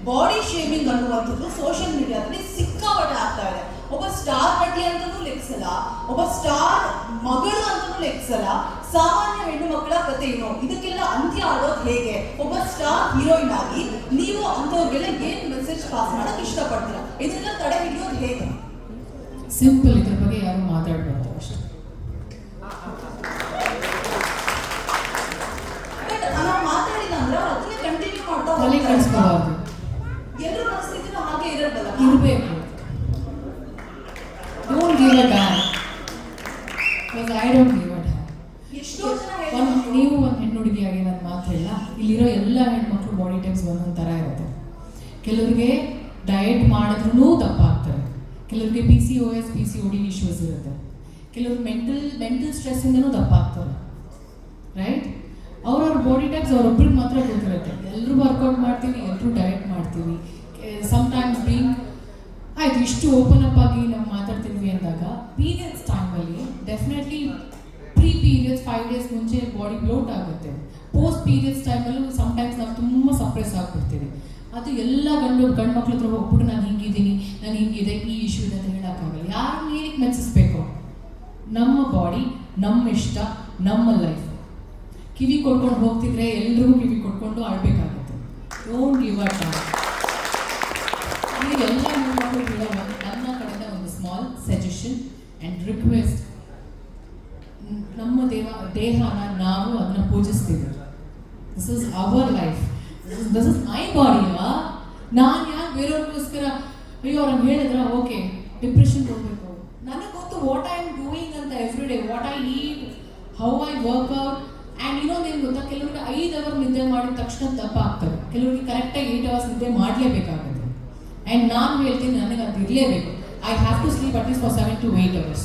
Body shaming ಅನ್ನುವಂಥದ್ದು social ಮೀಡಿಯಾದಲ್ಲಿ ಸಿಕ್ಕಾಪಟ್ಟೆ ಆಗ್ತಾ ಇದೆ. ಒಬ್ಬ ಸ್ಟಾರ್ ನಟಿ ಅಂತಲೂ ಲೆಕ್ಸಲ್ಲ, ಒಬ್ಬ ಸ್ಟಾರ್ ಮಗಳು ಅಂತಲೂ ಲೆಕ್ಸಲ್ಲ, ಸಾಮಾನ್ಯ ಹೆಣ್ಣು ಮಕ್ಕಳ ಕಥೆ ಏನು, ಇದಕ್ಕೆಲ್ಲ ಅಂತ್ಯ ಆಡೋದು ಹೇಗೆ? ಒಬ್ಬ ಸ್ಟಾರ್ ಹೀರೋಯಿನ್ ಆಗಿ ನೀವು ಅಂಥವ್ರಿಗೆಲ್ಲ ಏನ್ ಮೆಸೇಜ್ ಪಾಸ್ ಮಾಡಕ್ ಇಷ್ಟಪಡ್ತೀರಾ? ಇದನ್ನ ತಡೆ ಹಿಡಿಯೋದು ಹೇಗೆ? ಸಿಂಪಲ್, ಇದ್ರ ಬಗ್ಗೆ ಯಾರು ಮಾತಾಡಬಾರ್ದು ಅಷ್ಟೇ. ನಾವು ಮಾತಾಡಿಲ್ಲ ಅಂದ್ರೆ ಅದನ್ನೇ ಕಂಟಿನ್ಯೂ ಮಾಡ್ತಾ ತಲೆ ಕೆಡಿಸ್ಕೋಬಾರ್ದು. ಎಲ್ಲರ ಪರಿಸ್ಥಿತಿನೂ ಹಾಗೆ ಇರಲ್ಲ, ಇರಬೇಕು. Don't give a dam, because I don't give a dam. ಎಷ್ಟೋ ಜನ ನೀವು ಒಂದು ಹೆಣ್ಣು ಹುಡುಗಿಯಾಗಿ ನಾನು ಮಾತಿಲ್ಲ, ಇಲ್ಲಿರೋ ಎಲ್ಲ ಹೆಣ್ಮಕ್ಳು ಬಾಡಿ ಟೈಪ್ಸ್ ಒಂದೊಂದು ಥರ ಇರುತ್ತೆ. ಕೆಲವ್ರಿಗೆ ಡಯಟ್ ಮಾಡಿದ್ರೂ ದಪ್ಪ ಆಗ್ತಾರೆ, ಕೆಲವ್ರಿಗೆ PCOS PCOD ಇಶ್ಯೂಸ್ ಇರುತ್ತೆ, ಕೆಲವ್ರು ಮೆಂಟಲ್ ಸ್ಟ್ರೆಸ್ಸಿಂದನೂ ದಪ್ಪ ಆಗ್ತಾರೆ, ರೈಟ್? ಅವ್ರವ್ರ ಬಾಡಿ ಟೈಪ್ಸ್ ಅವ್ರೊಬ್ರಿಗೆ ಮಾತ್ರ ಗೊತ್ತಿರುತ್ತೆ. ಎಲ್ಲರೂ ವರ್ಕೌಟ್ ಮಾಡ್ತೀವಿ, ಎಲ್ಲರೂ ಡಯಟ್ ಮಾಡ್ತೀವಿ. ಸಮ್ಟೈಮ್ಸ್ ಬೀಂಗ್ ಆಯ್ತು, ಇಷ್ಟು ಓಪನ್ ಅಪ್ ಆಗಿ ನಾವು ಮಾತಾಡ್ತಿದ್ವಿ ಅಂದಾಗ ಪೀರಿಯಡ್ಸ್ ಟೈಮಲ್ಲಿ ಡೆಫಿನೆಟ್ಲಿ ಪೀರಿಯಡ್ಸ್ 5 days ಮುಂಚೆ ಬಾಡಿ ಬ್ಲೋಟ್ ಆಗುತ್ತೆ. ಪೋಸ್ಟ್ ಪೀರಿಯಡ್ಸ್ ಟೈಮಲ್ಲೂ ಸಮ್ಟೈಮ್ಸ್ ನಾವು ತುಂಬ ಸಪ್ರೆಸ್ ಆಗಿಬಿಡ್ತೀವಿ. ಅದು ಎಲ್ಲ ಗಂಡು ಮಕ್ಳ ಹತ್ರ ಹೋಗ್ಬಿಟ್ಟು ನಾನು ಹಿಂಗಿದ್ದೀನಿ, ನಾನು ಹಿಂಗಿದೆ, ಈ ಇಶ್ಯೂ ಇದೆ ಅಂತ ಹೇಳೋಕ್ಕಾಗಲ್ಲ. ಯಾರನ್ನ ಏನಕ್ಕೆ ಮೆಚ್ಚಿಸ್ಬೇಕು? ನಮ್ಮ ಬಾಡಿ, ನಮ್ಮ ಇಷ್ಟ, ನಮ್ಮ ಲೈಫ್. ಕಿವಿ ಕೊಡ್ಕೊಂಡು ಹೋಗ್ತಿದ್ರೆ ಎಲ್ರಿಗೂ ಕಿವಿ ಕೊಟ್ಕೊಂಡು ಆಡಬೇಕಾಗುತ್ತೆ. Don't give a damn. ಎಲ್ಲ ಹೆಣ್ಮಕ್ಳು ಹೇಳೋ ನನ್ನ ಕಡೆಯಿಂದ ಒಂದು ಸ್ಮಾಲ್ ಸಜೆಷನ್ ಆ್ಯಂಡ್ ರಿಕ್ವೆಸ್ಟ್. ನಮ್ಮ ದೇಹನ ನಾವು ಅದನ್ನ ಪೂಜಿಸ್ತೀವಿ. This is our life, this is my body. ನಾನು ಯಾಕೆ ಬೇರೆಯವ್ರಿಗೋಸ್ಕರ ಅಯ್ಯೋ ಅವ್ರನ್ನ ಹೇಳಿದ್ರ ಓಕೆ ಡಿಪ್ರೆಷನ್ ಹೋಗ್ಬೇಕು? ನನಗೆ ಗೊತ್ತು ವಾಟ್ ಐ ಆಮ್ ಡೂಯಿಂಗ್ ಅಂತ every day, what I eat, how I workout. And ಇನ್ನೊಂದೇನು ಗೊತ್ತಾ, ಕೆಲವ್ರಿಗೆ 5 hours ನಿದ್ದೆ ಮಾಡಿದ ತಕ್ಷಣ ದಪ್ಪ ಆಗ್ತಾರೆ, ಕೆಲವ್ರಿಗೆ ಕರೆಕ್ಟಾಗಿ 8 hours ನಿದ್ದೆ ಮಾಡಲೇಬೇಕಾಗುತ್ತೆ. ಆ್ಯಂಡ್ ನಾನು ಹೇಳ್ತೀನಿ, ನನಗೆ ಅದು ಇರಲೇಬೇಕು. I have to sleep at least for 7 to 8 hours.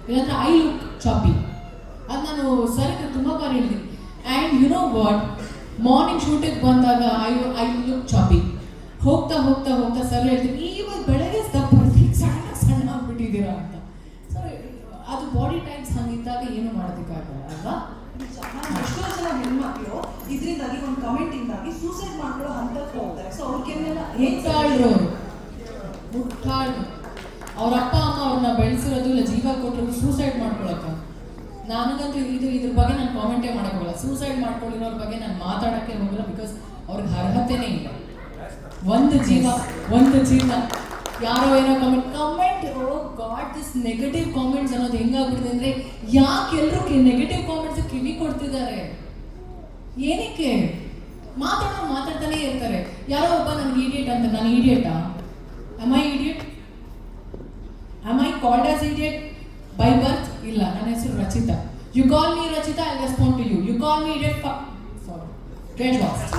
ಇಲ್ಲಾಂದ್ರೆ ಐ ಲುಕ್ ಚಾಪಿ. ಅದು ನಾನು ಸರ್ಗೆ ತುಂಬ ಬಾರಿ ಹೇಳಿದ್ದೀನಿ. And you know what, morning ಶೂಟಿಗೆ ಬಂದಾಗ ಐ ಲುಕ್ ಚಾಪಿ. ಹೋಗ್ತಾ ಹೋಗ್ತಾ ಹೋಗ್ತಾ ಸರ್ ಹೇಳ್ತೀನಿ, ಇವಾಗ ಬೆಳಗ್ಗೆ ದಪ್ಪ ಸಣ್ಣ ಆಗ್ಬಿಟ್ಟಿದ್ದೀರಾ ಅಂತ. ಸೊ ಅದು ಬಾಡಿ ಟೈಪ್ಸ್ ಹಂಗಿದ್ದಾಗ ಏನು ಮಾಡೋದಕ್ಕಾಗಲ್ಲ ಅಲ್ವಾ? ಎಷ್ಟೋ ಜನ ಹೆಣ್ಮಕ್ಳು ಇದರಿಂದಾಗಿ ಒಂದು ಕಮೆಂಟ್ ಇಂದಾಗಿ ಸೂಸೈಡ್ ಮಾಡ್ಕೊಳ್ಳೋ ಹಂತಕ್ಕೆ ಹೋಗ್ತಾರೆ. ಸೊ ಅವ್ರಿಗೆಲ್ಲ ಮುಟ್ಟಾಳ್ರು ಅವ್ರ ಅಪ್ಪ ಅಮ್ಮ ಅವ್ರನ್ನ ಬೆಳೆಸಿರೋದು ಇಲ್ಲ ಜೀವ ಕೊಟ್ಟರು ಸೂಸೈಡ್ ಮಾಡ್ಕೊಳಕ್ಕ. ನನಗಂತೂ ಇದ್ರ ಬಗ್ಗೆ ನಾನು ಕಾಮೆಂಟೇ ಮಾಡೋಕ್ಕೆ ಹೋಗಲ್ಲ. ಸೂಸೈಡ್ ಮಾಡ್ಕೊಂಡಿರೋರ ಬಗ್ಗೆ ನಾನು ಮಾತಾಡೋಕ್ಕೆ ಹೋಗಲ್ಲ, ಬಿಕಾಸ್ ಅವ್ರಿಗೆ ಅರ್ಹತೆನೇ ಇಲ್ಲ. ಒಂದು ಜೀವ ಯಾರೋ ಏನೋ comment oh god this negative comments ಅನ್ನೋದು ಹೆಂಗಾಗ್ಬಿಟ್ಟಿದೆ ಅಂದರೆ, ಯಾಕೆ ಎಲ್ಲರೂ ನೆಗೆಟಿವ್ ಕಾಮೆಂಟ್ಸ್ ಕಿವಿ ಕೊಡ್ತಿದ್ದಾರೆ? ಏನಕ್ಕೆ? ಮಾತಾಡ್ತಾನೆ ಇರ್ತಾರೆ. ಯಾರೋ ಒಬ್ಬ ನನಗೆ ಇಡಿಯಟ್ ಅಂತ, ನಾನು ಇಡಿಯಟಾ? am I idiot? Am I called as idiot by birth? ಇಲ್ಲ, ನನ್ನ ಹೆಸರು Rachita. You call me Rachita, I'll respond to you. You call me idiot, sorry, get lost.